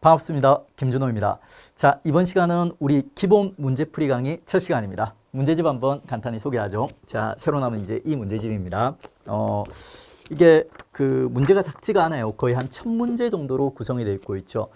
반갑습니다. 김준호입니다. 자, 이번 시간은 우리 기본 문제풀이 강의 첫 시간입니다. 문제집 한번 간단히 소개하죠. 자, 새로 남은 이제 이 문제집입니다. 이게 그 문제가 작지가 않아요. 거의 한 1000문제 정도로 구성이 되어 있고 있죠.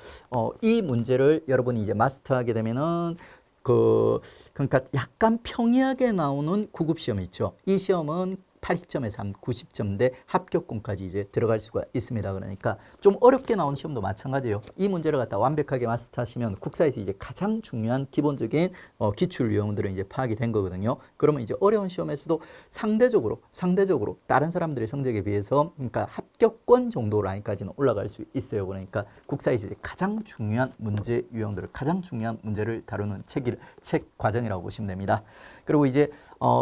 이 문제를 여러분이 이제 마스터하게 되면은 그러니까 약간 평이하게 나오는 9급 시험이 있죠. 이 시험은 80점에서 한 90점대 합격권까지 이제 들어갈 수가 있습니다. 그러니까 좀 어렵게 나온 시험도 마찬가지예요. 이 문제를 갖다 완벽하게 마스터하시면 국사에서 이제 가장 중요한 기본적인 기출 유형들은 이제 파악이 된 거거든요. 그러면 이제 어려운 시험에서도 상대적으로 다른 사람들의 성적에 비해서 그러니까 합격권 정도 라인까지는 올라갈 수 있어요. 그러니까 국사에서 이제 가장 중요한 문제 유형들을 가장 중요한 문제를 다루는 책 과정이라고 보시면 됩니다. 그리고 이제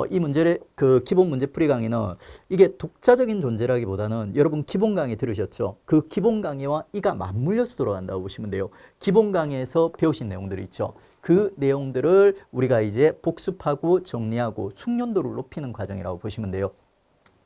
이 문제를 그 기본 문제풀이 강의는 이게 독자적인 존재라기보다는 여러분 기본 강의 들으셨죠? 그 기본 강의와 이가 맞물려서 돌아간다고 보시면 돼요. 기본 강의에서 배우신 내용들이 있죠. 그 내용들을 우리가 이제 복습하고 정리하고 숙련도를 높이는 과정이라고 보시면 돼요.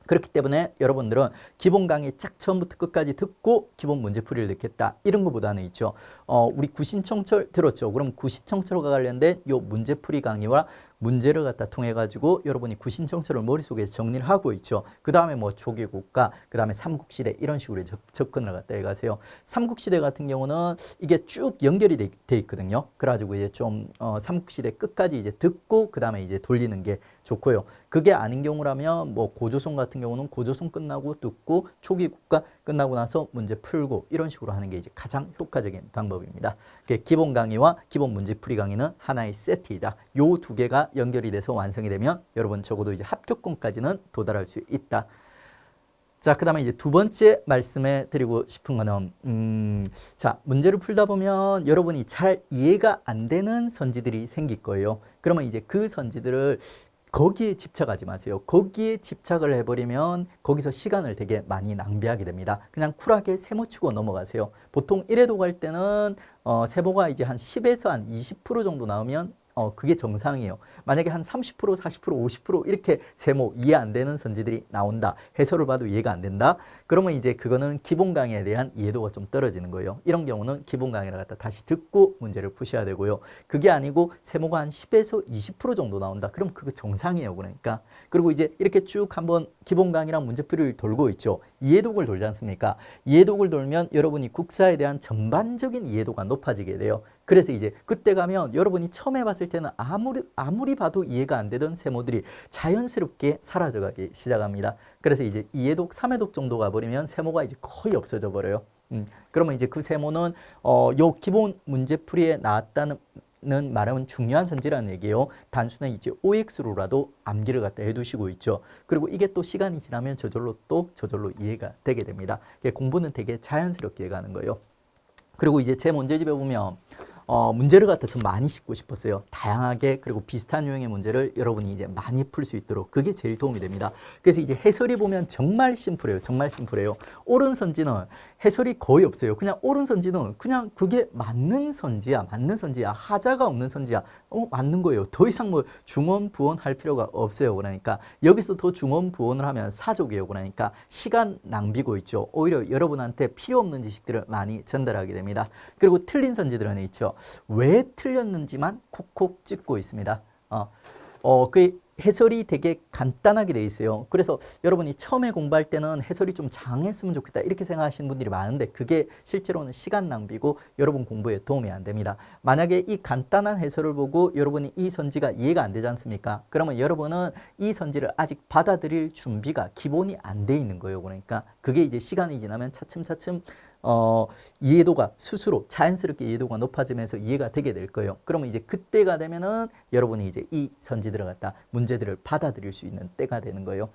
그렇기 때문에 여러분들은 기본 강의 쫙 처음부터 끝까지 듣고 기본 문제풀이를 듣겠다 이런 것보다는 있죠. 우리 구신청철 들었죠? 그럼 구신청철과 관련된 요 문제풀이 강의와 문제를 갖다 통해 가지고 여러분이 구신청철을 머릿속에서 정리를 하고 있죠. 그 다음에 뭐 조기국가, 그 다음에 삼국시대 이런 식으로 접근을 갖다 해가세요. 삼국시대 같은 경우는 이게 쭉 연결이 돼 있거든요. 그래가지고 이제 좀 삼국시대 끝까지 이제 듣고 그 다음에 이제 돌리는 게 좋고요. 그게 아닌 경우라면 뭐 고조선 같은 경우는 고조선 끝나고 듣고 초기국가 끝나고 나서 문제 풀고 이런 식으로 하는 게 이제 가장 효과적인 방법입니다. 기본 강의와 기본 문제풀이 강의는 하나의 세트이다. 요 두 개가 연결이 돼서 완성이 되면 여러분 적어도 이제 합격권까지는 도달할 수 있다. 자, 그 다음에 이제 두 번째 말씀해 드리고 싶은 거는 자, 문제를 풀다 보면 여러분이 잘 이해가 안 되는 선지들이 생길 거예요. 그러면 이제 그 선지들을 거기에 집착하지 마세요. 거기에 집착을 해버리면 거기서 시간을 되게 많이 낭비하게 됩니다. 그냥 쿨하게 세모 치고 넘어가세요. 보통 1회도 갈 때는 세모가 이제 한 10에서 한 20% 정도 나오면 그게 정상이에요. 만약에 한 30%, 40%, 50% 이렇게 세모 이해 안 되는 선지들이 나온다. 해설을 봐도 이해가 안 된다. 그러면 이제 그거는 기본 강의에 대한 이해도가 좀 떨어지는 거예요. 이런 경우는 기본 강의를 갖다 다시 듣고 문제를 푸셔야 되고요. 그게 아니고 세모가 한 10에서 20% 정도 나온다. 그럼 그거 정상이에요. 그러니까. 그리고 이제 이렇게 쭉 한번 기본 강의랑 문제풀이를 돌고 있죠. 이해독을 돌지 않습니까? 이해독을 돌면 여러분이 국사에 대한 전반적인 이해도가 높아지게 돼요. 그래서 이제 그때 가면 여러분이 처음 해봤을 때는 아무리 봐도 이해가 안 되던 세모들이 자연스럽게 사라져가기 시작합니다. 그래서 이제 2회독, 3회독 정도 가버리면 세모가 이제 거의 없어져 버려요. 그러면 이제 그 세모는 요 기본 문제풀이에 나왔다는 말하면 중요한 선지라는 얘기예요. 단순히 이제 OX로라도 암기를 갖다 해두시고 있죠. 그리고 이게 또 시간이 지나면 저절로 이해가 되게 됩니다. 공부는 되게 자연스럽게 가는 거예요. 그리고 이제 제 문제집에 보면 문제를 갖다 좀 많이 싣고 싶었어요. 다양하게 그리고 비슷한 유형의 문제를 여러분이 이제 많이 풀 수 있도록 그게 제일 도움이 됩니다. 그래서 이제 해설이 보면 정말 심플해요. 정말 심플해요. 옳은 선지는 해설이 거의 없어요. 그냥 옳은 선지는 그냥 그게 맞는 선지야. 하자가 없는 선지야. 맞는 거예요. 더 이상 뭐 중원, 부원 할 필요가 없어요. 그러니까 여기서 더 중원, 부원을 하면 사족이에요. 그러니까 시간 낭비고 있죠. 오히려 여러분한테 필요 없는 지식들을 많이 전달하게 됩니다. 그리고 틀린 선지들은 있죠. 왜 틀렸는지만 콕콕 찍고 있습니다. 그 해설이 되게 간단하게 돼 있어요. 그래서 여러분이 처음에 공부할 때는 해설이 좀 장했으면 좋겠다 이렇게 생각하시는 분들이 많은데 그게 실제로는 시간 낭비고 여러분 공부에 도움이 안 됩니다. 만약에 이 간단한 해설을 보고 여러분이 이 선지가 이해가 안 되지 않습니까? 그러면 여러분은 이 선지를 아직 받아들일 준비가 기본이 안 돼 있는 거예요. 그러니까 그게 이제 시간이 지나면 차츰차츰 이해도가 스스로 자연스럽게 이해도가 높아지면서 이해가 되게 될 거예요. 그러면 이제 그때가 되면은 여러분이 이제 이 선지들을 갖다 문제들을 받아들일 수 있는 때가 되는 거예요.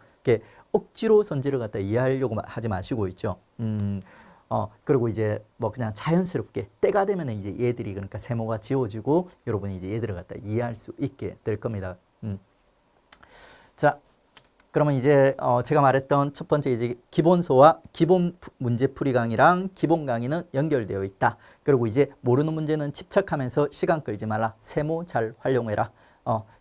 억지로 선지를 갖다 이해하려고 하지 마시고 있죠. 그리고 이제 뭐 그냥 자연스럽게 때가 되면 이제 얘들이 그러니까 세모가 지워지고 여러분이 이제 얘들을 갖다 이해할 수 있게 될 겁니다. 자. 그러면 이제 제가 말했던 첫 번째 이제 기본소와 기본 문제풀이 강의랑 기본 강의는 연결되어 있다. 그리고 이제 모르는 문제는 집착하면서 시간 끌지 말라. 세모 잘 활용해라.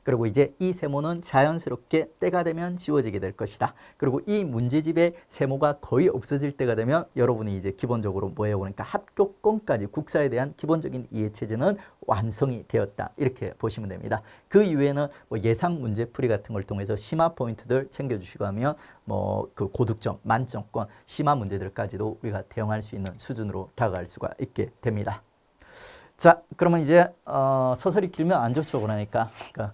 그리고 이제 이 세모는 자연스럽게 때가 되면 지워지게 될 것이다. 그리고 이 문제집의 세모가 거의 없어질 때가 되면 여러분이 이제 기본적으로 뭐예요? 그러니까 합격권까지 국사에 대한 기본적인 이해체제는 완성이 되었다. 이렇게 보시면 됩니다. 그 이후에는 뭐 예상 문제풀이 같은 걸 통해서 심화 포인트들 챙겨주시고 하면 뭐 그 고득점, 만점권, 심화 문제들까지도 우리가 대응할 수 있는 수준으로 다가갈 수가 있게 됩니다. 자, 그러면 이제 서설이 길면 안 좋죠. 그러니까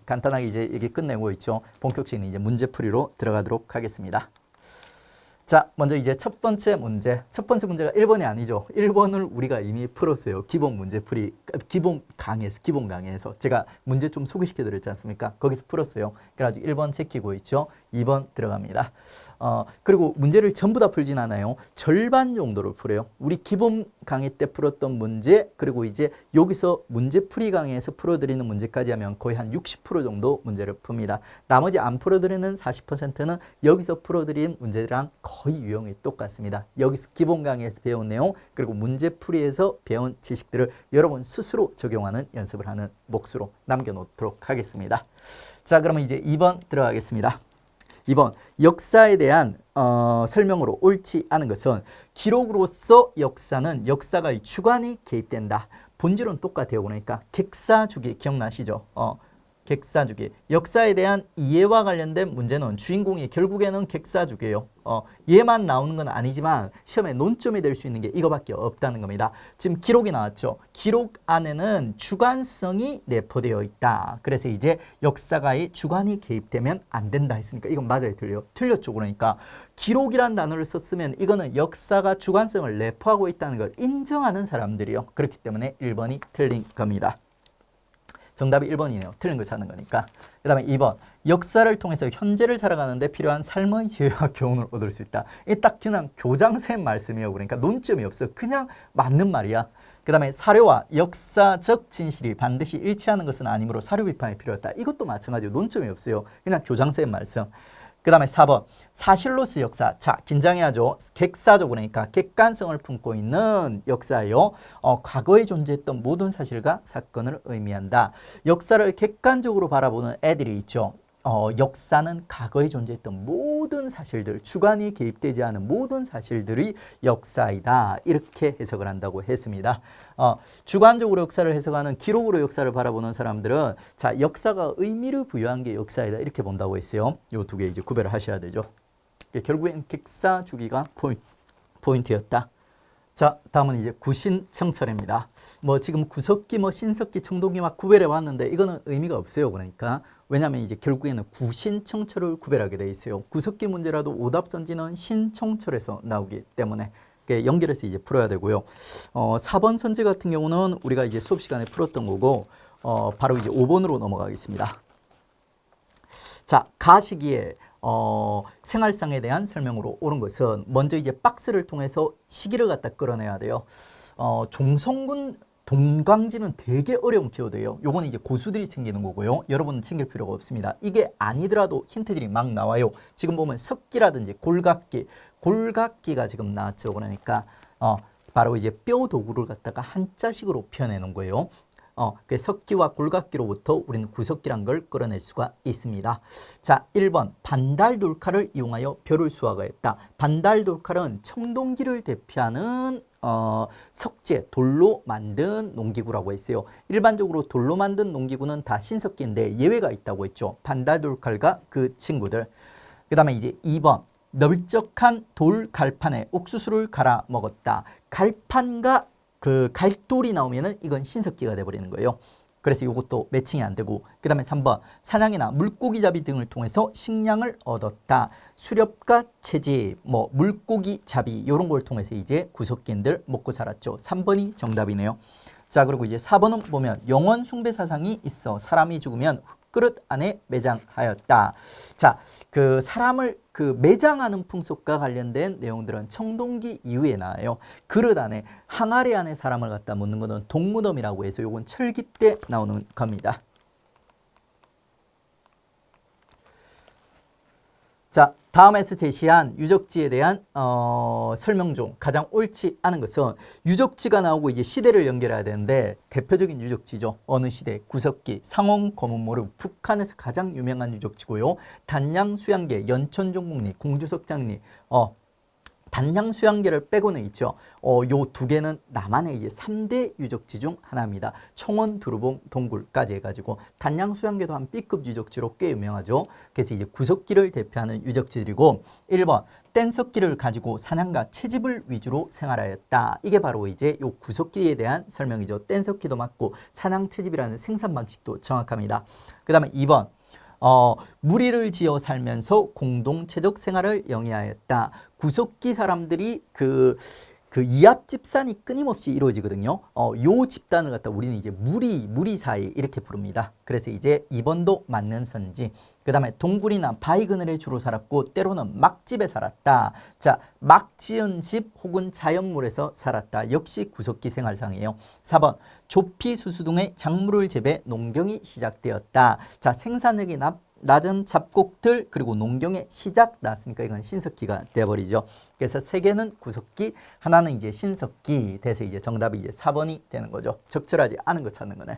간단하게 이제 얘기 끝내고 있죠. 본격적인 이제 문제풀이로 들어가도록 하겠습니다. 자, 먼저 이제 첫 번째 문제. 첫 번째 문제가 1번이 아니죠. 1번을 우리가 이미 풀었어요. 기본 문제풀이, 기본 강의에서. 제가 문제 좀 소개시켜 드렸지 않습니까? 거기서 풀었어요. 그래가지고 1번 제끼고 있죠. 2번 들어갑니다. 그리고 문제를 전부 다 풀진 않아요. 절반 정도를 풀어요. 우리 기본 강의 때 풀었던 문제, 그리고 이제 여기서 문제풀이 강의에서 풀어드리는 문제까지 하면 거의 한 60% 정도 문제를 풉니다. 나머지 안 풀어드리는 40%는 여기서 풀어드린 문제랑 거의 유형이 똑같습니다. 여기서 기본 강의에서 배운 내용, 그리고 문제풀이에서 배운 지식들을 여러분 스스로 적용하는 연습을 하는 몫으로 남겨놓도록 하겠습니다. 자, 그러면 이제 2번 들어가겠습니다. 2번, 역사에 대한 설명으로 옳지 않은 것은 기록으로서 역사가 주관이 개입된다. 본질은 똑같아요. 그러니까 객사주기 기억나시죠? 객사주기. 역사에 대한 이해와 관련된 문제는 주인공이 결국에는 객사주기예요. 얘만 나오는 건 아니지만 시험에 논점이 될 수 있는 게 이거밖에 없다는 겁니다. 지금 기록이 나왔죠. 기록 안에는 주관성이 내포되어 있다. 그래서 이제 역사가의 주관이 개입되면 안 된다 했으니까 이건 맞아요, 틀려요? 틀렸죠. 그러니까 기록이란 단어를 썼으면 이거는 역사가 주관성을 내포하고 있다는 걸 인정하는 사람들이요. 그렇기 때문에 1번이 틀린 겁니다. 정답이 1번이네요. 틀린 거 찾는 거니까. 그 다음에 2번. 역사를 통해서 현재를 살아가는데 필요한 삶의 지혜와 교훈을 얻을 수 있다. 이게 딱 그냥 교장쌤 말씀이에요. 그러니까 논점이 없어. 그냥 맞는 말이야. 그 다음에 사료와 역사적 진실이 반드시 일치하는 것은 아니므로 사료 비판이 필요하다. 이것도 마찬가지로 논점이 없어요. 그냥 교장쌤 말씀. 그 다음에 4번. 사실로서 역사. 자, 긴장해야죠. 객사적 그러니까 객관성을 품고 있는 역사예요. 과거에 존재했던 모든 사실과 사건을 의미한다. 역사를 객관적으로 바라보는 애들이 있죠. 역사는 과거에 존재했던 모든 사실들, 주관이 개입되지 않은 모든 사실들이 역사이다. 이렇게 해석을 한다고 했습니다. 주관적으로 역사를 해석하는 기록으로 역사를 바라보는 사람들은 자, 역사가 의미를 부여한 게 역사이다. 이렇게 본다고 했어요. 이 두 개 이제 구별을 하셔야 되죠. 결국엔 객사 주기가 포인트였다. 자, 다음은 이제 구신청철입니다. 뭐 지금 구석기, 신석기, 청동기 막 구별해 왔는데 이거는 의미가 없어요. 그러니까 왜냐하면 이제 결국에는 구신청철을 구별하게 돼 있어요. 구석기 문제라도 오답선지는 신청철에서 나오기 때문에 연결해서 이제 풀어야 되고요. 4번 선지 같은 경우는 우리가 이제 수업 시간에 풀었던 거고 바로 이제 5번으로 넘어가겠습니다. 자, 가시기에 생활상에 대한 설명으로 옳은 것은 먼저 이제 박스를 통해서 시기를 갖다 끌어내야 돼요. 종성군 동광지는 되게 어려운 키워드예요. 요거는 이제 고수들이 챙기는 거고요. 여러분은 챙길 필요가 없습니다. 이게 아니더라도 힌트들이 막 나와요. 지금 보면 석기라든지 골각기가 지금 나왔죠. 그러니까 바로 이제 뼈 도구를 갖다가 한자식으로 표현해 놓은 거예요. 그 석기와 골각기로부터 우리는 구석기란 걸 끌어낼 수가 있습니다. 자, 1번 반달돌칼을 이용하여 벼를 수확했다. 반달돌칼은 청동기를 대표하는 석재, 돌로 만든 농기구라고 했어요. 일반적으로 돌로 만든 농기구는 다 신석기인데 예외가 있다고 했죠. 반달돌칼과 그 친구들. 그 다음에 이제 2번 넓적한 돌 갈판에 옥수수를 갈아 먹었다. 갈판과 그 갈돌이 나오면은 이건 신석기가 돼버리는 거예요. 그래서 이것도 매칭이 안 되고, 그 다음에 3번 사냥이나 물고기 잡이 등을 통해서 식량을 얻었다. 수렵과 채집, 물고기 잡이 이런 걸 통해서 이제 구석기인들 먹고 살았죠. 3번이 정답이네요. 자, 그리고 이제 4번은 보면 영원 숭배 사상이 있어 사람이 죽으면 흙그릇 안에 매장하였다. 자, 그 사람을 그 매장하는 풍속과 관련된 내용들은 청동기 이후에 나와요. 그릇 안에, 항아리 안에 사람을 갖다 묻는 것은 동무덤이라고 해서 요건 철기 때 나오는 겁니다. 자, 다음에서 제시한 유적지에 대한 설명 중 가장 옳지 않은 것은 유적지가 나오고 이제 시대를 연결해야 되는데 대표적인 유적지죠. 어느 시대? 구석기, 상원 검은모루, 북한에서 가장 유명한 유적지고요. 단양 수양계, 연천종국리, 공주석 장리, 단양 수양계를 빼고는 있죠. 요 두 개는 남한의 이제 3대 유적지 중 하나입니다. 청원, 두루봉, 동굴까지 해가지고 단양 수양계도 한 B급 유적지로 꽤 유명하죠. 그래서 이제 구석기를 대표하는 유적지들이고 1번 뗀석기를 가지고 사냥과 채집을 위주로 생활하였다. 이게 바로 이제 요 구석기에 대한 설명이죠. 뗀석기도 맞고 사냥 채집이라는 생산 방식도 정확합니다. 그 다음에 2번 무리를 지어 살면서 공동체적 생활을 영위하였다. 구석기 사람들이 그 이합 집산이 끊임없이 이루어지거든요. 요 집단을 갖다 우리는 이제 무리 사이 이렇게 부릅니다. 그래서 이제 2번도 맞는 선지. 그 다음에 동굴이나 바위 그늘에 주로 살았고 때로는 막집에 살았다. 자, 막 지은 집 혹은 자연물에서 살았다. 역시 구석기 생활상이에요. 4번 조피 수수동의 작물을 재배 농경이 시작되었다. 자, 생산력이 낮은 잡곡들 그리고 농경의 시작 나왔으니까 이건 신석기가 되어버리죠. 그래서 세 개는 구석기, 하나는 이제 신석기 돼서 이제 정답이 이제 4번이 되는 거죠. 적절하지 않은 거 찾는 거네.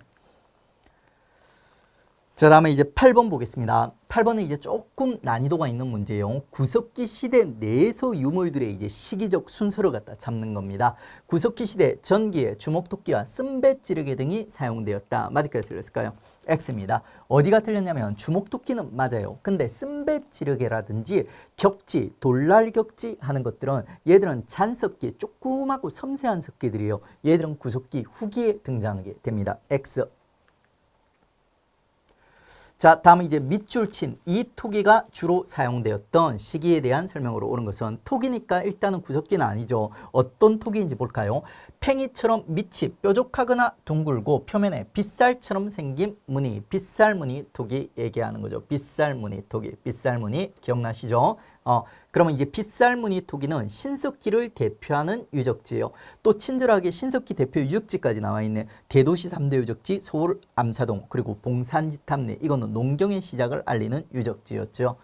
자, 다음에 이제 8번 보겠습니다. 8번은 이제 조금 난이도가 있는 문제예요. 구석기 시대 내에서 유물들의 이제 시기적 순서를 갖다 잡는 겁니다. 구석기 시대 전기에 주먹토끼와 쓴배찌르개 등이 사용되었다. 맞을까요? 틀렸을까요? X입니다. 어디가 틀렸냐면 주먹토끼는 맞아요. 근데 쓴배찌르개라든지 격지, 돌날격지 하는 것들은 얘들은 잔석기, 조그맣고 섬세한 석기들이에요. 얘들은 구석기 후기에 등장하게 됩니다. X. 자, 다음은 이제 밑줄 친 이 토기가 주로 사용되었던 시기에 대한 설명으로 옳은 것은 토기니까 일단은 구석기는 아니죠. 어떤 토기인지 볼까요? 팽이처럼 밑이 뾰족하거나 둥글고 표면에 빗살처럼 생긴 무늬, 빗살무늬 토기 얘기하는 거죠. 빗살무늬 토기, 빗살무늬 기억나시죠? 그러면 이제 빗살무늬 토기는 신석기를 대표하는 유적지예요. 또 친절하게 신석기 대표 유적지까지 나와 있는 대도시 3대 유적지 서울 암사동 그리고 봉산지탑리 이거는 농경의 시작을 알리는 유적지였죠.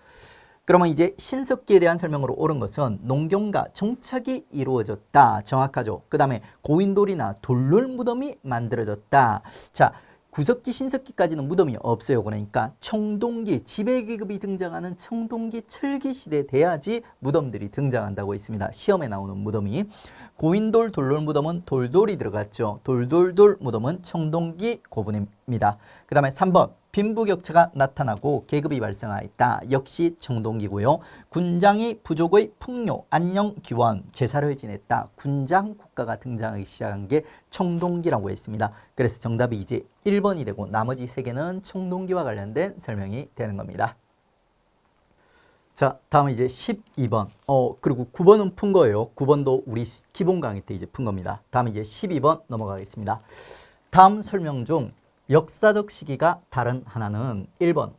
그러면 이제 신석기에 대한 설명으로 옳은 것은 농경과 정착이 이루어졌다. 정확하죠. 그 다음에 고인돌이나 돌놀 무덤이 만들어졌다. 자, 구석기 신석기까지는 무덤이 없어요. 그러니까 청동기, 지배계급이 등장하는 청동기 철기 시대 돼야지 무덤들이 등장한다고 했습니다. 시험에 나오는 무덤이. 고인돌, 돌놀 무덤은 돌돌이 들어갔죠. 돌돌돌 무덤은 청동기 고분입니다. 그 다음에 3번 빈부격차가 나타나고 계급이 발생하였다. 역시 청동기고요. 군장이 부족의 풍요, 안녕, 기원, 제사를 지냈다. 군장 국가가 등장하기 시작한 게 청동기라고 했습니다. 그래서 정답이 이제 1번이 되고 나머지 3개는 청동기와 관련된 설명이 되는 겁니다. 자, 다음은 이제 12번. 그리고 9번은 푼 거예요. 9번도 우리 기본 강의 때 이제 푼 겁니다. 다음 이제 12번 넘어가겠습니다. 다음 설명 중 역사적 시기가 다른 하나는 1번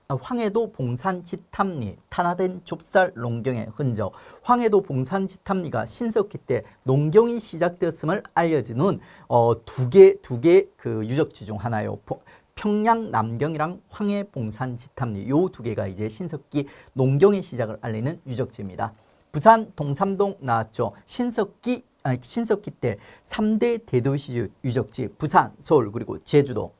황해도 봉산지탑리 탄화된 좁쌀 농경의 흔적. 황해도 봉산지탑리가 신석기 때 농경이 시작되었음을 알려주는 두 개 그 유적지 중 하나예요. 평양 남경이랑 황해 봉산지탑리 요 두 개가 이제 신석기 농경의 시작을 알리는 유적지입니다. 부산 동삼동 나왔죠. 신석기 때 3대 대도시 유적지 부산, 서울 그리고 제주도.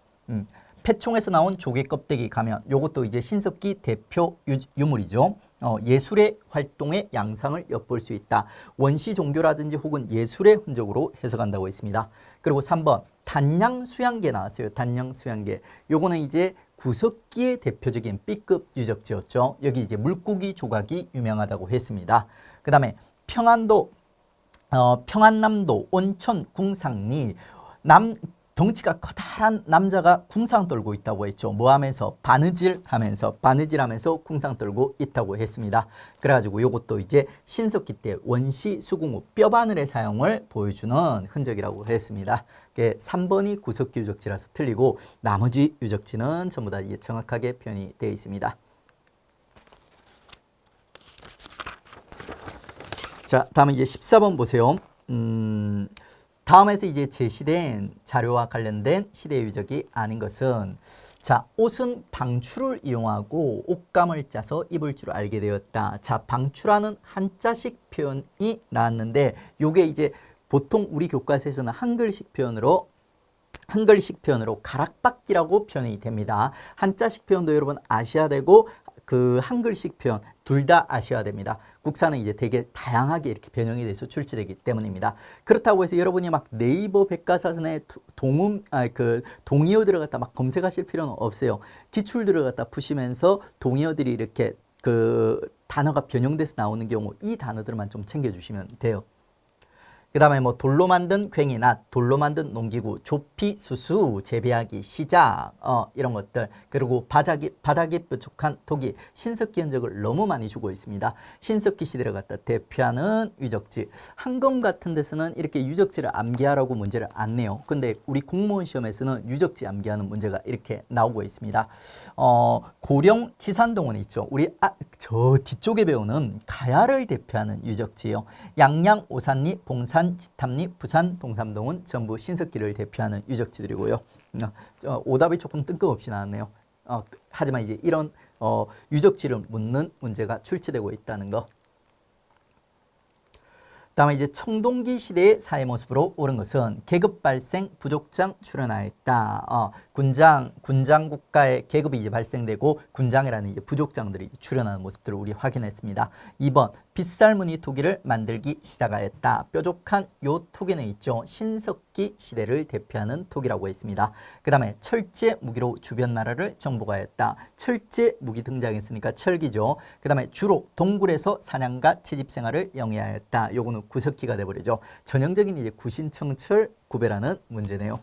폐총에서 나온 조개 껍데기 가면 요것도 이제 신석기 대표 유물이죠. 예술의 활동의 양상을 엿볼 수 있다. 원시 종교라든지 혹은 예술의 흔적으로 해석한다고 했습니다. 그리고 3번 단양 수양계 나왔어요. 단양 수양계. 요거는 이제 구석기의 대표적인 B급 유적지였죠. 여기 이제 물고기 조각이 유명하다고 했습니다. 그 다음에 평안남도 온천 궁상리 덩치가 커다란 남자가 궁상 떨고 있다고 했죠. 뭐 하면서? 바느질하면서 궁상 떨고 있다고 했습니다. 그래가지고 이것도 이제 신석기 때 원시 수궁후 뼈바늘의 사용을 보여주는 흔적이라고 했습니다. 3번이 구석기 유적지라서 틀리고 나머지 유적지는 전부 다 이게 정확하게 표현이 되어 있습니다. 자, 다음은 이제 14번 보세요. 다음에서 이제 제시된 자료와 관련된 시대 유적이 아닌 것은 자, 옷은 방추를 이용하고 옷감을 짜서 입을 줄 알게 되었다. 자, 방추라는 한자식 표현이 나왔는데 요게 이제 보통 우리 교과서에서는 한글식 표현으로 가락박기라고 표현이 됩니다. 한자식 표현도 여러분 아셔야 되고 그 한글식 표현 둘 다 아셔야 됩니다. 국사는 이제 되게 다양하게 이렇게 변형이 돼서 출시되기 때문입니다. 그렇다고 해서 여러분이 막 네이버 백과사전에 동의어 들어갔다 막 검색하실 필요는 없어요. 기출 들어갔다 푸시면서 동의어들이 이렇게 그 단어가 변형돼서 나오는 경우 이 단어들만 좀 챙겨주시면 돼요. 그 다음에 뭐 돌로 만든 괭이나 돌로 만든 농기구, 조피, 수수, 재배하기, 시작 이런 것들 그리고 바닥이 뾰족한 토기, 신석기 흔적을 너무 많이 주고 있습니다. 신석기 시대를 갖다 대표하는 유적지 한검 같은 데서는 이렇게 유적지를 암기하라고 문제를 안 내요. 근데 우리 공무원 시험에서는 유적지 암기하는 문제가 이렇게 나오고 있습니다. 고령 지산동원 있죠. 우리 저 뒤쪽에 배우는 가야를 대표하는 유적지예요. 양양, 오산리, 봉산, 지탐리, 부산, 동삼동은 전부 신석기를 대표하는 유적지들이고요. 오답이 조금 뜬금없이 나왔네요. 하지만 이제 이런 유적지를 묻는 문제가 출제되고 있다는 거. 다음에 이제 청동기 시대의 사회 모습으로 옳은 것은 계급 발생, 부족장 출현하였다. 군장 국가의 계급이 이제 발생되고 군장이라는 이제 부족장들이 출현하는 모습들을 우리 확인했습니다. 2번 빗살무늬 토기를 만들기 시작하였다. 뾰족한 요 토기는 있죠. 신석기 시대를 대표하는 토기라고 했습니다. 그 다음에 철제 무기로 주변 나라를 정복하였다. 철제 무기 등장했으니까 철기죠. 그 다음에 주로 동굴에서 사냥과 채집 생활을 영위하였다. 요거는 구석기가 돼버리죠. 전형적인 이제 구신청철 구배라는 문제네요.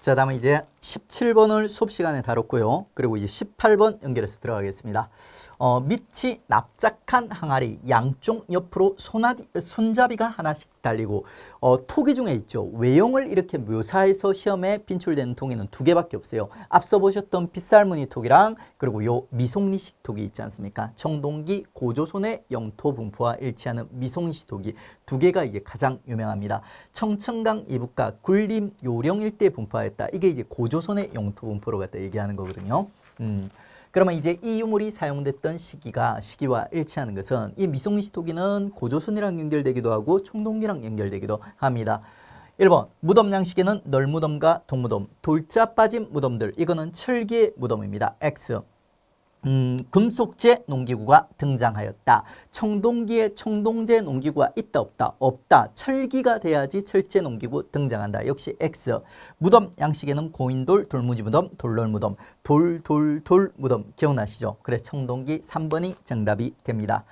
자, 다음에 이제 17번을 수업 시간에 다뤘고요. 그리고 이제 18번 연결해서 들어가겠습니다. 밑이 납작한 항아리 양쪽 옆으로 손잡이가 하나씩 달리고 토기 중에 있죠. 외형을 이렇게 묘사해서 시험에 빈출되는 토기는 두 개밖에 없어요. 앞서 보셨던 빗살무늬 토기랑 그리고 요 미송리식 토기 있지 않습니까? 청동기 고조선의 영토 분포와 일치하는 미송리식 토기 두 개가 이제 가장 유명합니다. 청천강 이북과 굴림 요령 일대에 분포하였다. 이게 이제 고조선의 영토 분포로 갖다 얘기하는 거거든요. 그러면 이제 이 유물이 사용됐던 시기와 일치하는 것은 이 미송리식 토기는 고조선이랑 연결되기도 하고 청동기랑 연결되기도 합니다. 1번 무덤 양식에는 널무덤과 동무덤, 돌자 빠진 무덤들 이거는 철기의 무덤입니다. X. 금속제 농기구가 등장하였다. 청동기에 청동제 농기구가 있다 없다? 없다. 철기가 돼야지 철제 농기구 등장한다. 역시 X. 무덤 양식에는 고인돌, 돌무지 무덤, 돌널 무덤, 돌 무덤 기억나시죠? 그래서 청동기 3번이 정답이 됩니다.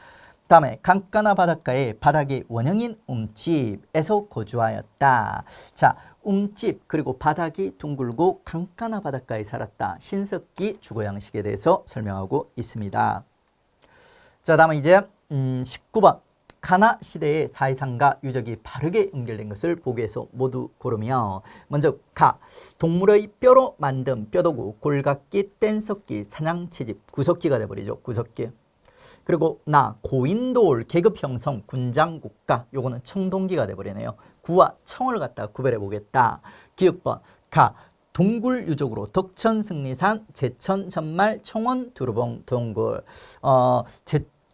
다음에 강가나 바닷가에 바닥이 원형인 움집에서 거주하였다. 자, 움집 그리고 바닥이 둥글고 강가나 바닷가에 살았다. 신석기 주거 양식에 대해서 설명하고 있습니다. 자, 다음에 이제 19번 가나 시대의 사회상과 유적이 바르게 연결된 것을 보기에서 모두 고르며 먼저 가 동물의 뼈로 만든 뼈도구, 골각기, 뗀석기, 사냥채집, 구석기가 돼버리죠. 구석기. 그리고 나 고인돌 계급 형성 군장국가 요거는 청동기가 돼버리네요. 구와 청을 갖다 구별해 보겠다. 기억번 가 동굴 유적으로 덕천 승리산 제천 전말 청원 두루봉 동굴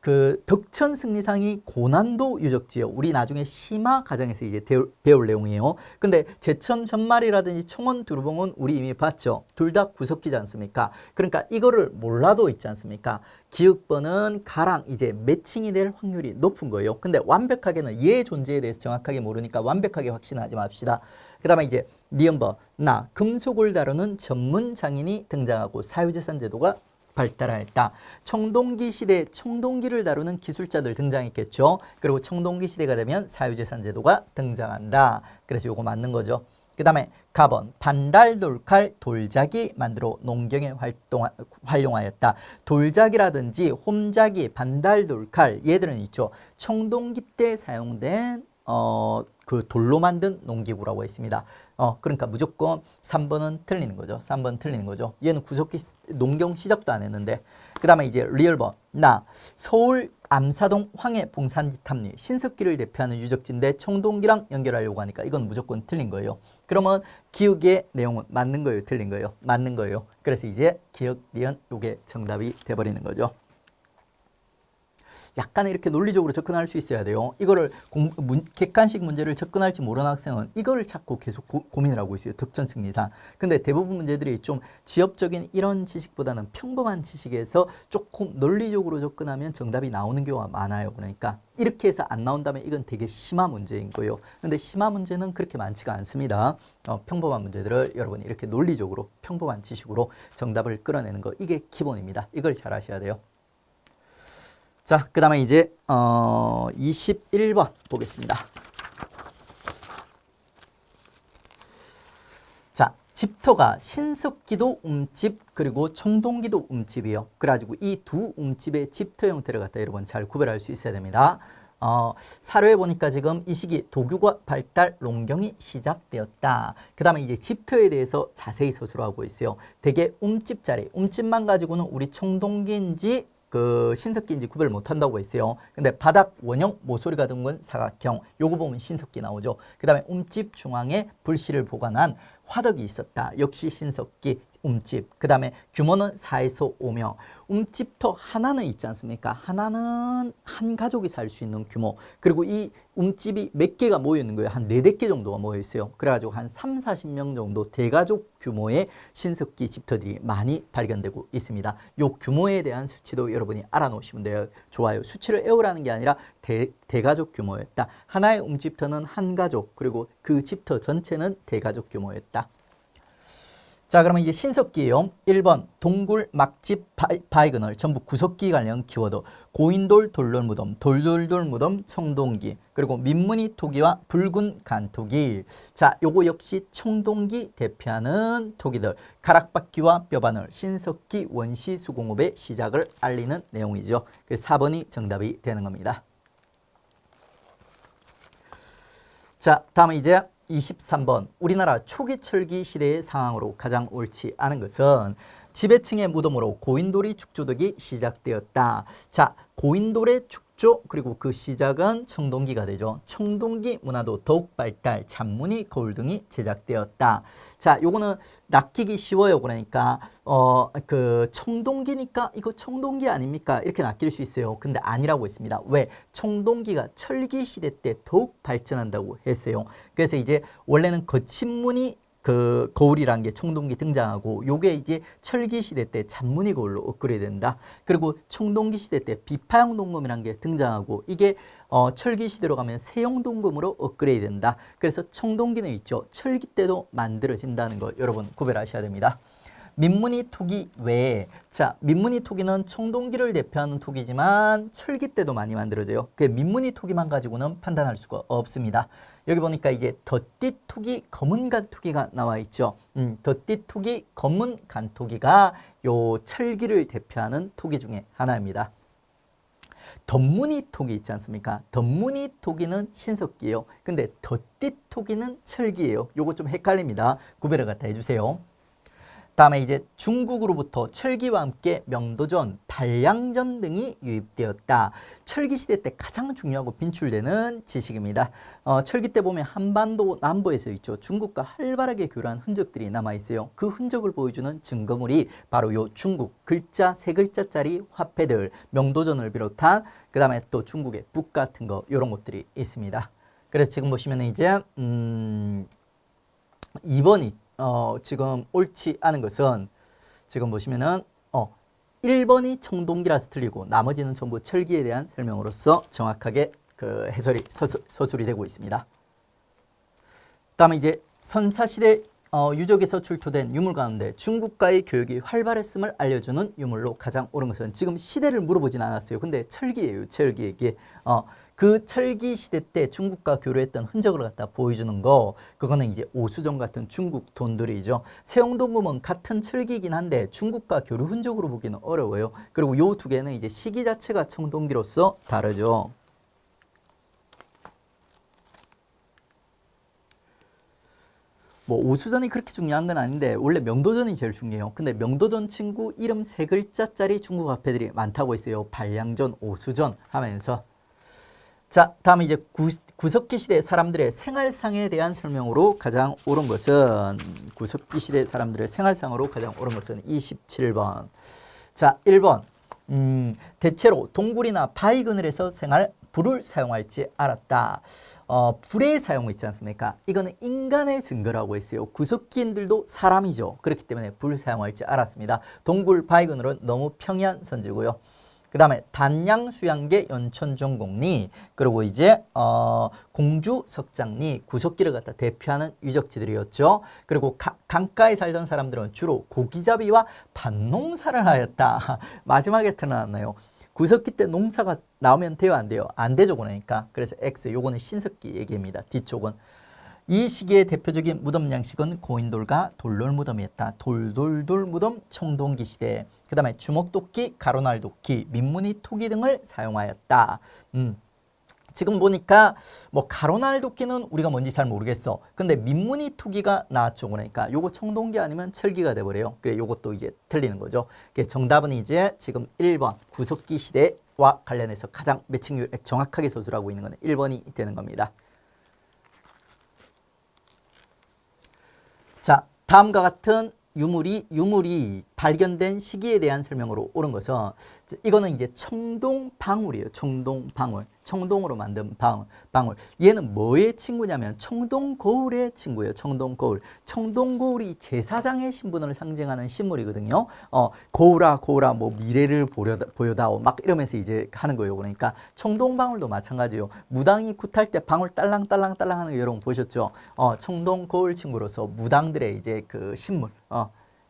그 덕천 승리산이 고난도 유적지요. 우리 나중에 심화 과정에서 이제 배울 내용이에요. 근데 제천 전말이라든지 청원 두루봉은 우리 이미 봤죠. 둘 다 구석기지 않습니까? 그러니까 이거를 몰라도 있지 않습니까? 기억번은 가랑 이제 매칭이 될 확률이 높은 거예요. 근데 완벽하게는 얘의 존재에 대해서 정확하게 모르니까 완벽하게 확신하지 맙시다. 그 다음에 이제 니은번 나 금속을 다루는 전문 장인이 등장하고 사유재산 제도가 발달하였다. 청동기 시대 청동기를 다루는 기술자들 등장했겠죠. 그리고 청동기 시대가 되면 사유재산 제도가 등장한다. 그래서 요거 맞는 거죠. 그 다음에 가번 반달 돌칼 돌자기 만들어 농경에 활용하였다. 돌자기라든지 홈자기 반달 돌칼 얘들은 있죠. 청동기 때 사용된 그 돌로 만든 농기구라고 했습니다. 그러니까 무조건 3번은 틀리는 거죠. 3번 틀리는 거죠. 얘는 구석기 농경 시작도 안 했는데. 그 다음에 이제 리얼번. 나 서울 암사동 황해 봉산지 탑리 신석기를 대표하는 유적지인데 청동기랑 연결하려고 하니까 이건 무조건 틀린 거예요. 그러면 기억의 내용은 맞는 거예요, 틀린 거예요? 맞는 거예요. 그래서 이제 기억, 니은 요게 정답이 돼버리는 거죠. 약간 이렇게 논리적으로 접근할 수 있어야 돼요. 이거를 객관식 문제를 접근할지 모르는 학생은 이거를 찾고 계속 고민을 하고 있어요. 득점 승리상. 근데 대부분 문제들이 좀 지엽적인 이런 지식보다는 평범한 지식에서 조금 논리적으로 접근하면 정답이 나오는 경우가 많아요. 그러니까 이렇게 해서 안 나온다면 이건 되게 심한 문제인 거예요. 근데 심한 문제는 그렇게 많지가 않습니다. 평범한 문제들을 여러분이 이렇게 논리적으로 평범한 지식으로 정답을 끌어내는 거, 이게 기본입니다. 이걸 잘 하셔야 돼요. 자, 그 다음에 이제 21번 보겠습니다. 자, 집터가 신석기도 움집 그리고 청동기도 움집이요. 그래가지고 이 두 움집의 집터 형태를 갖다 여러분 잘 구별할 수 있어야 됩니다. 사료에 보니까 지금 이 시기 도교가 발달, 농경이 시작되었다. 그 다음에 이제 집터에 대해서 자세히 서술하고 있어요. 대개 움집 자리, 움집만 가지고는 우리 청동기인지 그 신석기인지 구별 못한다고 했어요. 근데 바닥 원형 모서리가 든 건 사각형, 요거 보면 신석기 나오죠. 그 다음에 움집 중앙에 불씨를 보관한 화덕이 있었다. 역시 신석기 움집. 그 다음에 규모는 4에서 5명. 움집터 하나는 있지 않습니까? 하나는 한 가족이 살 수 있는 규모. 그리고 이 움집이 몇 개가 모여 있는 거예요. 한 4-5개 정도가 모여 있어요. 그래가지고 한 30-40명 정도 대가족 규모의 신석기 집터들이 많이 발견되고 있습니다. 요 규모에 대한 수치도 여러분이 알아놓으시면 돼요. 좋아요. 수치를 외우라는 게 아니라 대가족 규모였다. 하나의 움집터는 한 가족, 그리고 그 집터 전체는 대가족 규모였다. 자, 그러면 이제 신석기예요. 1번 동굴, 막집, 바이그널 전부 구석기 관련 키워드. 고인돌, 돌돌무덤, 돌돌돌 무덤, 청동기, 그리고 민무늬 토기와 붉은 간토기. 자, 요거 역시 청동기 대표하는 토기들. 가락바퀴와 뼈바늘, 신석기 원시 수공업의 시작을 알리는 내용이죠. 그래서 4번이 정답이 되는 겁니다. 자, 다음은 이제 23번. 우리나라 초기 철기 시대의 상황으로 가장 옳지 않은 것은 지배층의 무덤으로 고인돌이 축조되기 시작되었다. 자, 고인돌의 축조 그리고 그 시작은 청동기가 되죠. 청동기 문화도 더욱 발달, 잔무늬 거울 등이 제작되었다. 자, 요거는 낚이기 쉬워요. 그러니까 그 청동기니까 이거 청동기 아닙니까? 이렇게 낚일 수 있어요. 근데 아니라고 했습니다. 왜? 청동기가 철기 시대 때 더욱 발전한다고 했어요. 그래서 이제 원래는 거친 무늬 그 거울이라는 게 청동기 등장하고, 요게 이제 철기 시대 때 잔무늬 거울로 업그레이드 된다. 그리고 청동기 시대 때 비파형 동금이라는 게 등장하고, 이게 철기 시대로 가면 세형 동금으로 업그레이드 된다. 그래서 청동기는 있죠. 철기 때도 만들어진다는 거 여러분 구별하셔야 됩니다. 민무늬 토기 외에, 자, 민무늬 토기는 청동기를 대표하는 토기지만 철기 때도 많이 만들어져요. 그 민무늬 토기만 가지고는 판단할 수가 없습니다. 여기 보니까 이제 덧띠 토기, 검은 간토기가 나와 있죠. 덧띠 토기, 검은 간토기가 요 철기를 대표하는 토기 중에 하나입니다. 덧무늬 토기 있지 않습니까? 덧무늬 토기는 신석기예요. 근데 덧띠 토기는 철기예요. 요거 좀 헷갈립니다. 구별을 갖다 해주세요. 다음에 이제 중국으로부터 철기와 함께 명도전, 발량전 등이 유입되었다. 철기 시대 때 가장 중요하고 빈출되는 지식입니다. 철기 때 보면 한반도 남부에서 있죠. 중국과 활발하게 교류한 흔적들이 남아 있어요. 그 흔적을 보여주는 증거물이 바로 요 중국 글자, 세 글자짜리 화폐들, 명도전을 비롯한 그 다음에 또 중국의 북 같은 거, 이런 것들이 있습니다. 그래서 지금 보시면 이제 2번이 지금 옳지 않은 것은, 지금 보시면은 1번이 청동기라서 틀리고 나머지는 전부 철기에 대한 설명으로서 정확하게 그 해설이 서술이 되고 있습니다. 다음에 이제 선사시대 유적에서 출토된 유물 가운데 중국과의 교역이 활발했음을 알려주는 유물로 가장 옳은 것은, 지금 시대를 물어보진 않았어요. 근데 철기예요. 철기. 이게 그 철기 시대 때 중국과 교류했던 흔적을 갖다 보여주는 거, 그거는 이제 오수정 같은 중국 돈들이죠. 세용동금은 같은 철기이긴 한데 중국과 교류 흔적으로 보기는 어려워요. 그리고 요 두 개는 이제 시기 자체가 청동기로서 다르죠. 뭐 오수전이 그렇게 중요한 건 아닌데 원래 명도전이 제일 중요해요. 근데 명도전 친구 이름 세 글자짜리 중국 화폐들이 많다고 했어요. 반량전, 오수전 하면서. 자, 다음에 이제 구석기 시대 사람들의 생활상에 대한 설명으로 가장 옳은 것은 구석기 시대 사람들의 생활상으로 가장 옳은 것은 27번. 자, 1번. 대체로 동굴이나 바위 그늘에서 불을 사용할지 알았다. 불의 사용 있지 않습니까? 이거는 인간의 증거라고 했어요. 구석기인들도 사람이죠. 그렇기 때문에 불 사용할지 알았습니다. 동굴, 바위 그늘은 너무 평이한 선지고요. 그 다음에 단양 수양계 연천전공리 그리고 이제 공주 석장리 구석기를 갖다 대표하는 유적지들이었죠. 그리고 강가에 살던 사람들은 주로 고기잡이와 밭농사를 하였다. 마지막에 드러났나요? 구석기 때 농사가 나오면 돼요, 안 돼요? 안 되죠, 그러니까. 그래서 X, 요거는 신석기 얘기입니다. 뒤쪽은. 이 시기의 대표적인 무덤 양식은 고인돌과 돌돌 무덤이었다. 돌돌돌 무덤 청동기 시대. 그 다음에 주먹도끼, 가로날 도끼, 민무늬 토기 등을 사용하였다. 지금 보니까 뭐 가로날 도끼는 우리가 뭔지 잘 모르겠어. 근데 민무늬 토기가 나왔죠. 그러니까 요거 청동기 아니면 철기가 돼버려요. 그래, 요것도 이제 틀리는 거죠. 정답은 이제 지금 1번 구석기 시대와 관련해서 가장 매칭률 정확하게 소술하고 있는 건 1번이 되는 겁니다. 자, 다음과 같은 유물이 발견된 시기에 대한 설명으로 옳은 것은 이거는 이제 청동방울이에요. 청동방울. 청동으로 만든 방울. 얘는 뭐의 친구냐면 청동거울의 친구예요. 청동거울. 청동거울이 제사장의 신분을 상징하는 신물이거든요. 거울아 뭐 미래를 보여다오 막 이러면서 이제 하는 거예요. 그러니까 청동방울도 마찬가지예요. 무당이 굿할 때 방울 딸랑딸랑 하는 거 여러분 보셨죠? 청동거울 친구로서 무당들의 이제 그 신물,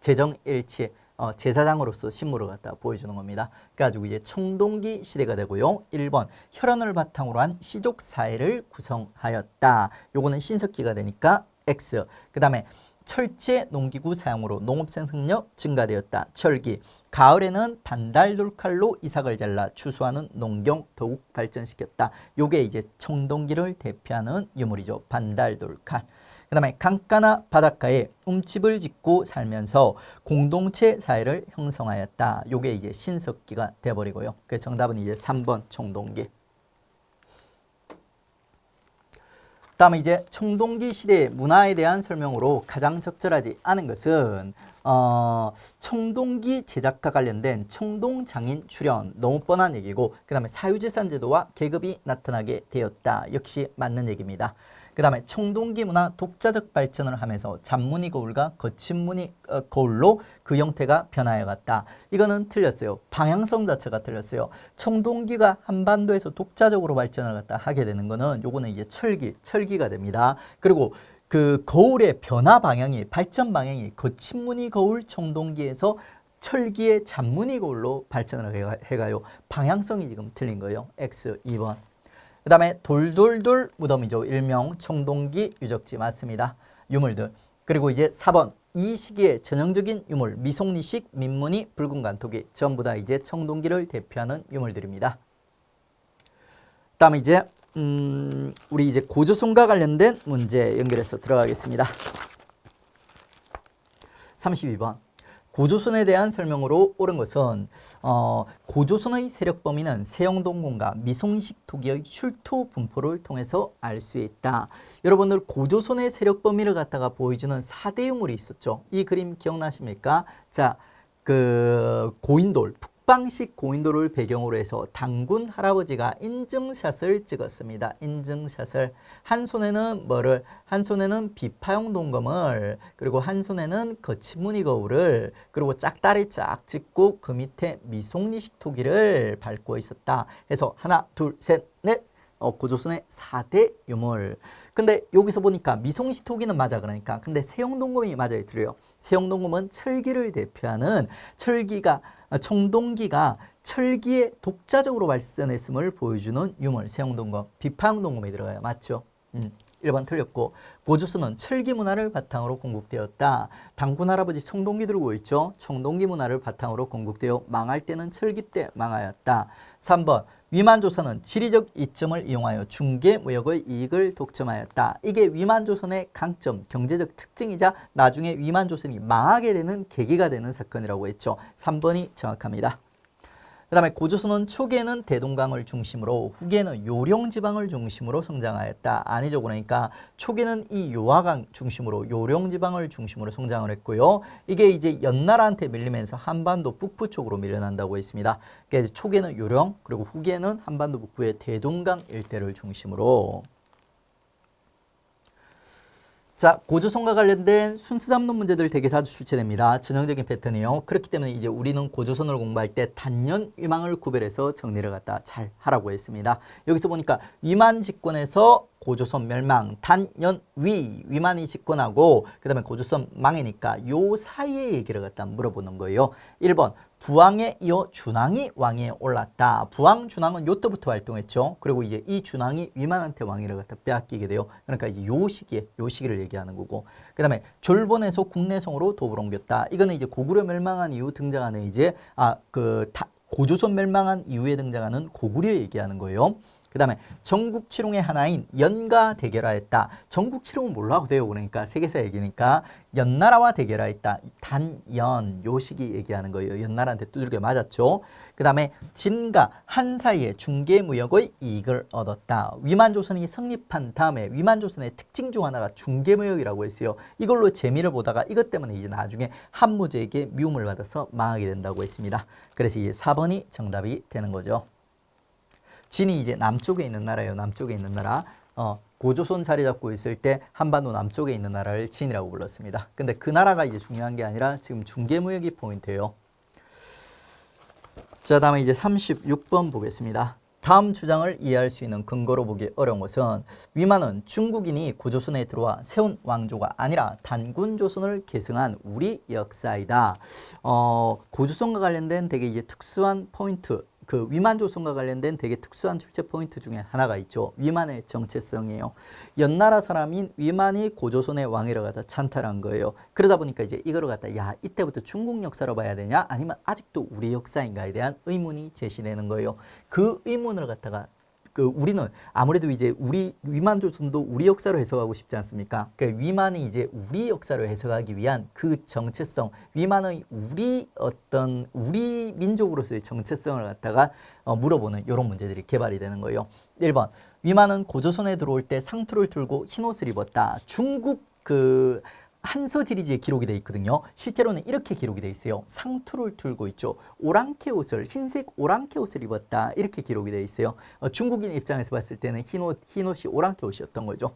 재정일치, 제사장으로서 신물을 갖다 보여주는 겁니다. 그래가지고 이제 청동기 시대가 되고요. 1번 혈연을 바탕으로 한 시족 사회를 구성하였다. 요거는 신석기가 되니까 X. 그 다음에 철제 농기구 사용으로 농업 생산력 증가되었다. 철기. 가을에는 반달돌칼로 이삭을 잘라 추수하는 농경 더욱 발전시켰다. 요게 이제 청동기를 대표하는 유물이죠. 반달돌칼. 그 다음에 강가나 바닷가에 움집을 짓고 살면서 공동체 사회를 형성하였다. 요게 이제 신석기가 돼버리고요. 그 정답은 이제 3번 청동기. 다음에 이제 청동기 시대의 문화에 대한 설명으로 가장 적절하지 않은 것은 청동기 제작과 관련된 청동장인 출현 너무 뻔한 얘기고 그 다음에 사유재산제도와 계급이 나타나게 되었다. 역시 맞는 얘기입니다. 그 다음에 청동기 문화 독자적 발전을 하면서 잔무늬 거울과 거친 무늬 거울로 그 형태가 변하여 갔다. 이거는 틀렸어요. 방향성 자체가 틀렸어요. 청동기가 한반도에서 독자적으로 발전을 갖다 하게 되는 거는 요거는 이제 철기가 됩니다. 그리고 그 거울의 변화 방향이 발전 방향이 거친 무늬 거울 청동기에서 철기의 잔무늬 거울로 발전을 해가요. 방향성이 지금 틀린 거예요. X 2번. 그 다음에 돌돌돌 무덤이죠. 일명 청동기 유적지 맞습니다. 유물들. 그리고 이제 4번 이 시기의 전형적인 유물 미송리식 민무늬 붉은 관토기 전부 다 이제 청동기를 대표하는 유물들입니다. 그 다음에 이제 우리 이제 고조선과 관련된 문제 연결해서 들어가겠습니다. 32번 고조선에 대한 설명으로 옳은 것은 고조선의 세력 범위는 세영동궁과 미송식 토기의 출토 분포를 통해서 알 수 있다. 여러분들 고조선의 세력 범위를 갖다가 보여주는 4대 유물이 있었죠. 이 그림 기억나십니까? 자, 그 고인돌 북방식 고인돌을 배경으로 해서 당군 할아버지가 인증샷을 찍었습니다. 인증샷을 한 손에는 뭐를? 한 손에는 비파용 동검을 그리고 한 손에는 거친무늬 거울을 그리고 짝다리 쫙 찍고 그 밑에 미송리식 토기를 밟고 있었다. 해서 하나 둘 셋 넷 고조선의 4대 유물. 근데 여기서 보니까 미송리식 토기는 맞아 그러니까 근데 세영동검이 맞아요. 들어요. 세영동검은 철기를 대표하는 청동기가 철기에 독자적으로 발전했음을 보여주는 유물 세영동검 비파용동검이 들어가요. 맞죠? 1번 틀렸고, 고조선은 철기 문화를 바탕으로 건국되었다. 단군 할아버지 청동기 들고 있죠. 청동기 문화를 바탕으로 건국되어 망할 때는 철기 때 망하였다. 3번 위만조선은 지리적 이점을 이용하여 중개무역의 이익을 독점하였다. 이게 위만조선의 강점, 경제적 특징이자 나중에 위만조선이 망하게 되는 계기가 되는 사건이라고 했죠. 3번이 정확합니다. 그 다음에 고조선은 초기에는 대동강을 중심으로 후기에는 요령지방을 중심으로 성장하였다. 아니죠. 그러니까 초기에는 이 요하강 중심으로 요령지방을 중심으로 성장을 했고요. 이게 이제 연나라한테 밀리면서 한반도 북부 쪽으로 밀려난다고 했습니다. 그러니까 초기에는 요령, 그리고 후기에는 한반도 북부의 대동강 일대를 중심으로. 자, 고조선과 관련된 순수 잡는 문제들 되게 자주 출제됩니다. 전형적인 패턴이에요. 그렇기 때문에 이제 우리는 고조선을 공부할 때 단연 위망을 구별해서 정리를 갖다 잘 하라고 했습니다. 여기서 보니까 위만 집권에서 고조선 멸망, 단연 위만이 집권하고 그 다음에 고조선 망이니까 요 사이의 얘기를 갖다 물어보는 거예요. 1번 부왕에 이어 준왕이 왕위에 올랐다. 부왕, 준왕은 요때부터 활동했죠. 그리고 이제 이 준왕이 위만한테 왕위를 갖다 빼앗기게 돼요. 그러니까 이제 요 시기를 얘기하는 거고. 그 다음에 졸본에서 국내성으로 도읍을 옮겼다. 이거는 이제 고구려 멸망한 이후 등장하는 이제 고조선 멸망한 이후에 등장하는 고구려 얘기하는 거예요. 그 다음에 전국칠홍의 하나인 연과 대결하였다. 전국칠홍은 뭘로 하고 돼요? 그러니까 세계사 얘기니까 연나라와 대결하였다. 단연 요 시기 얘기하는 거예요. 연나라한테 두들겨 맞았죠. 그 다음에 진과 한 사이에 중개무역의 이익을 얻었다. 위만조선이 성립한 다음에 위만조선의 특징 중 하나가 중개무역이라고 했어요. 이걸로 재미를 보다가 이것 때문에 이제 나중에 한무제에게 미움을 받아서 망하게 된다고 했습니다. 그래서 이제 4번이 정답이 되는 거죠. 진이 이제 남쪽에 있는 나라예요. 남쪽에 있는 나라. 고조선 자리 잡고 있을 때 한반도 남쪽에 있는 나라를 진이라고 불렀습니다. 근데 그 나라가 이제 중요한 게 아니라 지금 중개무역이 포인트예요. 자, 다음에 이제 36번 보겠습니다. 다음 주장을 이해할 수 있는 근거로 보기 어려운 것은 위만은 중국인이 고조선에 들어와 세운 왕조가 아니라 단군조선을 계승한 우리 역사이다. 고조선과 관련된 되게 이제 특수한 포인트, 그 위만조선과 관련된 되게 특수한 출제 포인트 중에 하나가 있죠. 위만의 정체성이에요. 연나라 사람인 위만이 고조선의 왕위를 갖다 찬탈한 거예요. 그러다 보니까 이제 이거를 갖다 이때부터 중국 역사로 봐야 되냐 아니면 아직도 우리 역사인가에 대한 의문이 제시되는 거예요. 그 의문을 갖다가 우리는 아무래도 이제 우리 위만조선도 우리 역사로 해석하고 싶지 않습니까? 그러니까 위만이 이제 우리 역사로 해석하기 위한 그 정체성, 위만의 우리 민족으로서의 정체성을 갖다가 물어보는 이런 문제들이 개발이 되는 거예요. 1번 위만은 고조선에 들어올 때 상투를 틀고 흰옷을 입었다. 중국 한서지리지에 기록이 되어 있거든요. 실제로는 이렇게 기록이 되어 있어요. 상투를 틀고 있죠. 오랑캐 옷을, 흰색 오랑캐 옷을 입었다. 이렇게 기록이 되어 있어요. 중국인 입장에서 봤을 때는 흰옷이 오랑캐 옷이었던 거죠.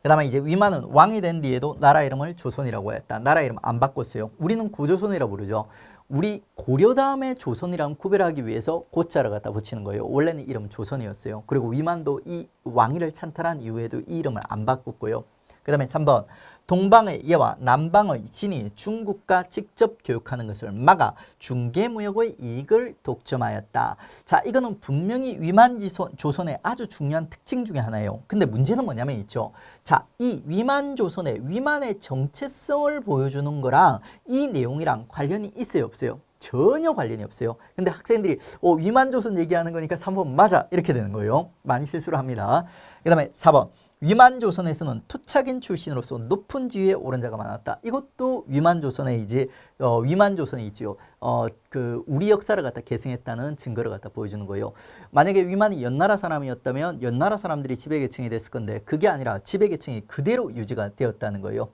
그 다음에 이제 위만은 왕이 된 뒤에도 나라 이름을 조선이라고 했다. 나라 이름 안 바꿨어요. 우리는 고조선이라고 부르죠. 우리 고려 다음에 조선이랑 구별하기 위해서 고자를 갖다 붙이는 거예요. 원래는 이름 조선이었어요. 그리고 위만도 이 왕위를 찬탈한 이후에도 이 이름을 안 바꿨고요. 그 다음에 3번 동방의 예와 남방의 진이 중국과 직접 교육하는 것을 막아 중개무역의 이익을 독점하였다. 자, 이거는 분명히 위만조선의 아주 중요한 특징 중에 하나예요. 근데 문제는 뭐냐면 있죠. 자, 이 위만조선의 위만의 정체성을 보여주는 거랑 이 내용이랑 관련이 있어요, 없어요? 전혀 관련이 없어요. 근데 학생들이 위만조선 얘기하는 거니까 3번 맞아 이렇게 되는 거예요. 많이 실수를 합니다. 그 다음에 4번 위만조선에서는 토착인 출신으로서 높은 지위에 오른 자가 많았다. 이것도 위만조선에 이제 위만조선이 있죠. 우리 역사를 갖다 계승했다는 증거를 갖다 보여주는 거예요. 만약에 위만이 연나라 사람이었다면 연나라 사람들이 지배계층이 됐을 건데 그게 아니라 지배계층이 그대로 유지가 되었다는 거예요.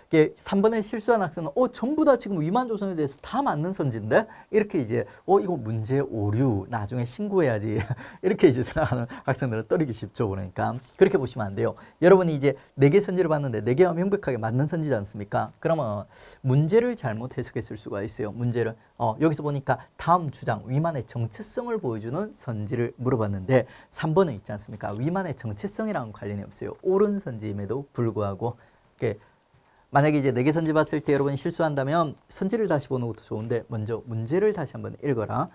이게 3번에 실수한 학생은 전부 다 지금 위만조선에 대해서 다 맞는 선지인데 이렇게 이제 이거 문제 오류 나중에 신고해야지 이렇게 이제 생각하는 학생들은 떨리기 쉽죠. 그러니까 그렇게 보시면 안 돼요. 여러분이 이제 4개 선지를 봤는데 4개가 명백하게 맞는 선지지 않습니까? 그러면 문제를 잘못 해석했을 수가 있어요. 문제를 여기서 보니까 다음 주장 위만의 정체성을 보여주는 선지를 물어봤는데 3번에 있지 않습니까? 위만의 정체성이랑은 관련이 없어요. 옳은 선지임에도 불구하고 만약에 이제 4개 선지 봤을 때 여러분이 실수한다면 선지를 다시 보는 것도 좋은데 먼저 문제를 다시 한번 읽어라.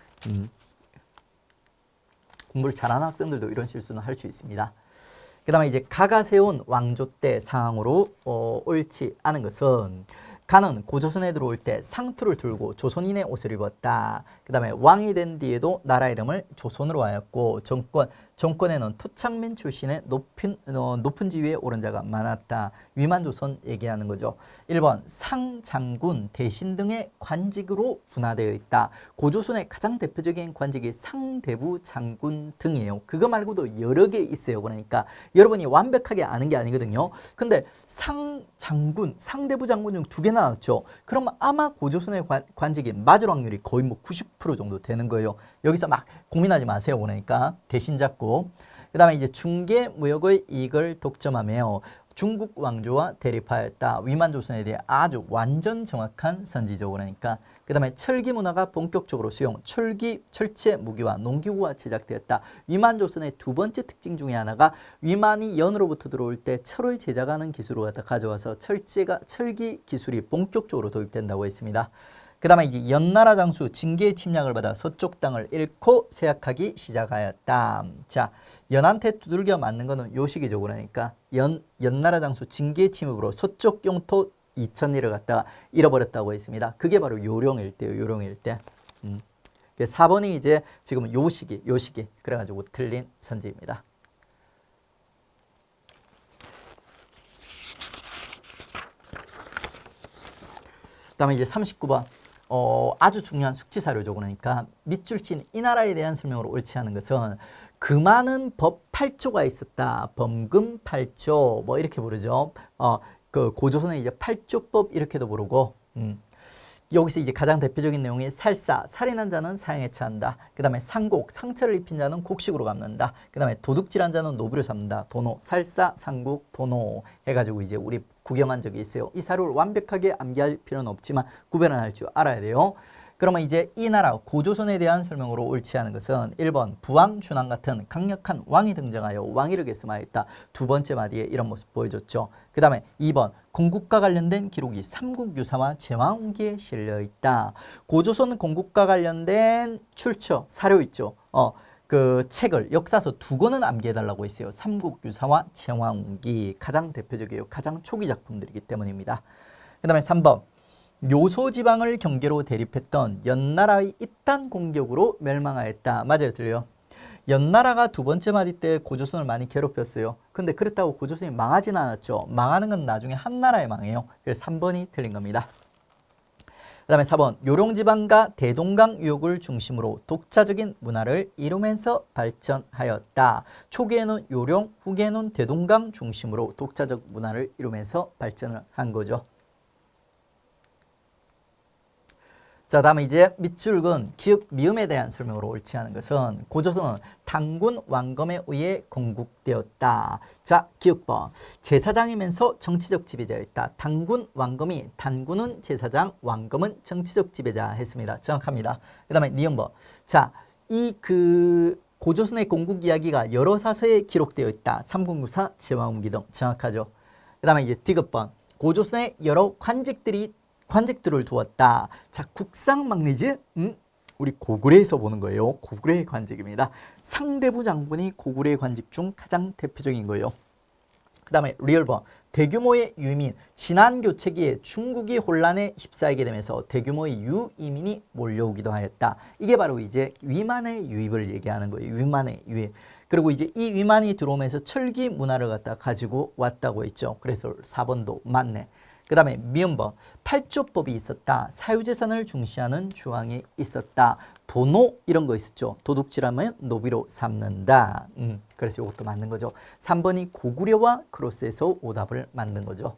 공부를 잘하는 학생들도 이런 실수는 할 수 있습니다. 그 그 다음에 이제 가가 세운 왕조 때 상황으로 옳지 않은 것은 가는 고조선에 들어올 때 상투를 들고 조선인의 옷을 입었다. 그 다음에 왕이 된 뒤에도 나라 이름을 조선으로 하였고 정권에는 토착민 출신의 높은 지위에 오른 자가 많았다. 위만조선 얘기하는 거죠. 1번 상장군 대신 등의 관직으로 분화되어 있다. 고조선의 가장 대표적인 관직이 상대부 장군 등이에요. 그거 말고도 여러 개 있어요. 그러니까 여러분이 완벽하게 아는 게 아니거든요. 근데 상장군, 상대부 장군 중 두 개나 나왔죠. 그러면 아마 고조선의 관직이 맞을 확률이 거의 뭐 90% 정도 되는 거예요. 여기서 막 고민하지 마세요. 그러니까 대신 잡고 그 다음에 이제 중개 무역의 이익을 독점하며 중국 왕조와 대립하였다. 위만조선에 대해 아주 완전 정확한 선지죠. 그러니까 그 다음에 철기 문화가 본격적으로 수용, 철제 무기와 농기구가 제작되었다. 위만조선의 두 번째 특징 중에 하나가 위만이 연으로부터 들어올 때 철을 제작하는 기술을 갖다 가져와서 철기 기술이 본격적으로 도입된다고 했습니다. 그 다음에 이제 연나라 장수 징계의 침략을 받아 서쪽 땅을 잃고 세약하기 시작하였다. 자, 연한테 두들겨 맞는 거는 요식이죠. 그러니까 연나라 장수 징계의 침입으로 서쪽 영토 2000리를 갖다가 잃어버렸다고 했습니다. 그게 바로 요령일대요. 요령일대. 4번이 이제 지금 요식이 그래가지고 틀린 선지입니다. 그 다음에 이제 39번. 아주 중요한 숙지 사료죠. 그러니까 밑줄 친 이 나라에 대한 설명으로 옳지 않은 것은 그 많은 법 8조가 있었다. 범금 8조 뭐 이렇게 부르죠. 그 고조선의 이제 8조법 이렇게도 부르고 여기서 이제 가장 대표적인 내용이 살사, 살인한 자는 사형에 처한다. 그 다음에 상곡, 상처를 입힌 자는 곡식으로 갚는다. 그 다음에 도둑질한 자는 노비로 삼는다. 도노, 살사, 상곡, 도노 해가지고 이제 우리 구경한 적이 있어요. 이 사료를 완벽하게 암기할 필요는 없지만 구별은 할 줄 알아야 돼요. 그러면 이제 이 나라 고조선에 대한 설명으로 옳지 않은 것은 1번 부왕, 준왕 같은 강력한 왕이 등장하여 왕위를 계승하였다. 두 번째 마디에 이런 모습 보여줬죠. 그 다음에 2번 공국과 관련된 기록이 삼국유사와 제왕후기에 실려있다. 고조선 공국과 관련된 출처, 사료 있죠. 그 책을 역사서 두 권은 암기해달라고 했어요. 삼국유사와 제왕후기 가장 대표적이에요. 가장 초기 작품들이기 때문입니다. 그 다음에 3번 요소지방을 경계로 대립했던 연나라의 이딴 공격으로 멸망하였다. 맞아요, 들려요? 연나라가 두 번째 마디 때 고조선을 많이 괴롭혔어요. 근데 그렇다고 고조선이 망하지는 않았죠. 망하는 건 나중에 한나라에 망해요. 그래서 3번이 틀린 겁니다. 그 다음에 4번 요령지방과 대동강 유역을 중심으로 독자적인 문화를 이루면서 발전하였다. 초기에는 요령, 후기에는 대동강 중심으로 독자적 문화를 이루면서 발전을 한 거죠. 자, 다음에 이제 밑줄근 기역 미음에 대한 설명으로 옳지 않은 것은 고조선은 단군 왕검에 의해 건국되었다. 자, 기역번 제사장이면서 정치적 지배자였다. 단군 왕검이 단군은 제사장, 왕검은 정치적 지배자 했습니다. 정확합니다. 그 다음에 니은번 자, 이 고조선의 건국 이야기가 여러 사서에 기록되어 있다. 삼국유사, 제왕후기 등 정확하죠. 그 다음에 이제 디귿번 고조선의 여러 관직들을 두었다. 자, 국상 막내지? 우리 고구려에서 보는 거예요. 고구려의 관직입니다. 상대부 장군이 고구려의 관직 중 가장 대표적인 거예요. 그 다음에 리얼번 대규모의 유민, 지난 교체기에 중국이 혼란에 휩싸이게 되면서 대규모의 유이민이 몰려오기도 하였다. 이게 바로 이제 위만의 유입을 얘기하는 거예요. 위만의 유입. 그리고 이제 이 위만이 들어오면서 철기 문화를 갖다 가지고 왔다고 했죠. 그래서 4번도 맞네. 그 다음에 미음번 8조법이 있었다. 사유재산을 중시하는 조항이 있었다. 도노 이런 거 있었죠. 도둑질하면 노비로 삼는다. 그래서 이것도 맞는 거죠. 3번이 고구려와 크로스에서 오답을 만든 거죠.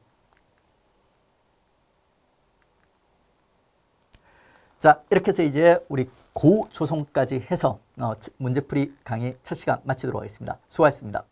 자, 이렇게 해서 이제 우리 고조선까지 해서 문제풀이 강의 첫 시간 마치도록 하겠습니다. 수고하셨습니다.